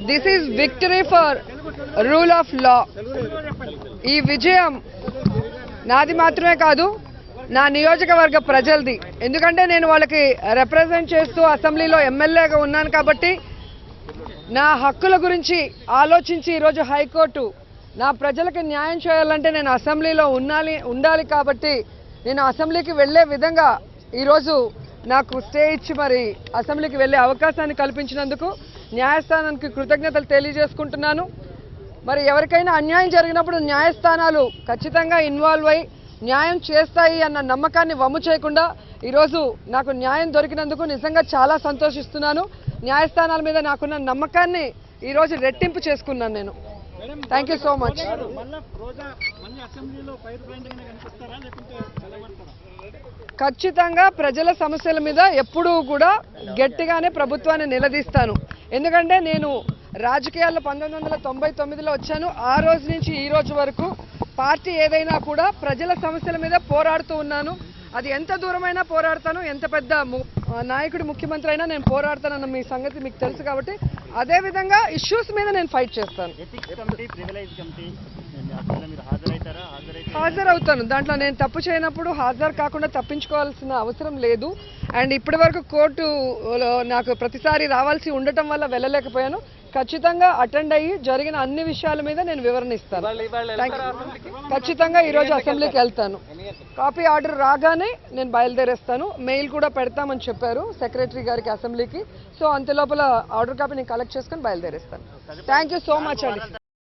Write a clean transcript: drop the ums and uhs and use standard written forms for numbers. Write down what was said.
This is victory for rule of law. ఈ విజయం నాది మాత్రమే కాదు, నా నియోజకవర్గ ప్రజలది. ఎందుకంటే నేను వాళ్ళకి రిప్రజెంట్ చేస్తూ అసెంబ్లీలో ఎమ్మెల్యేగా ఉన్నాను కాబట్టి నా హక్కుల గురించి ఆలోచించి ఈరోజు హైకోర్టు నా ప్రజలకు న్యాయం చేయాలంటే నేను అసెంబ్లీలో ఉండాలి కాబట్టి నేను అసెంబ్లీకి వెళ్ళే విధంగా ఈరోజు నాకు స్టే ఇచ్చి మరి అసెంబ్లీకి వెళ్ళే అవకాశాన్ని కల్పించినందుకు న్యాయస్థానానికి కృతజ్ఞతలు తెలియజేసుకుంటున్నాను. మరి ఎవరికైనా అన్యాయం జరిగినప్పుడు న్యాయస్థానాలు ఖచ్చితంగా ఇన్వాల్వ్ అయ్యి న్యాయం చేస్తాయి అన్న నమ్మకాన్ని వమ్ము చేయకుండా ఈరోజు నాకు న్యాయం దొరికినందుకు నిజంగా చాలా సంతోషిస్తున్నాను. న్యాయస్థానాల మీద నాకున్న నమ్మకాన్ని ఈరోజు రెట్టింపు చేసుకున్నాను నేను. Thank you so much. ఖచ్చితంగా ప్రజల సమస్యల మీద ఎప్పుడూ కూడా గట్టిగానే ప్రభుత్వాన్ని నిలదీస్తాను. ఎందుకంటే నేను రాజకీయాల్లో 1999లో వచ్చాను. ఆ రోజు నుంచి ఈ రోజు వరకు పార్టీ ఏదైనా కూడా ప్రజల సమస్యల మీద పోరాడుతూ ఉన్నాను. అది ఎంత దూరమైనా పోరాడతాను, ఎంత పెద్ద నాయకుడు ముఖ్యమంత్రి అయినా నేను పోరాడతానన్న మీ సంగతి మీకు తెలుసు కాబట్టి అదే విధంగా ఇష్యూస్ మీద నేను ఫైట్ చేస్తాను. హాజరవుతాను. దాంట్లో నేను తప్పు చేయనప్పుడు హాజరు కాకుండా తప్పించుకోవాల్సిన అవసరం లేదు. అండ్ ఇప్పటి వరకు కోర్టులో నాకు ప్రతిసారి రావాల్సి ఉండటం వల్ల వెళ్ళలేకపోయాను. ఖచ్చితంగా అటెండ్ అయ్యి జరిగిన అన్ని విషయాల మీద నేను వివరణ ఇస్తాను. ఖచ్చితంగా ఈరోజు అసెంబ్లీకి వెళ్తాను. కాపీ ఆర్డర్ రాగానే నేను బయలుదేరేస్తాను. మెయిల్ కూడా పెడతామని చెప్పారు సెక్రటరీ గారికి అసెంబ్లీకి. సో అంత లోపల ఆర్డర్ కాపీ నేను కలెక్ట్ చేసుకుని బయలుదేరేస్తాను. థ్యాంక్ యూ సో మచ్ అండి.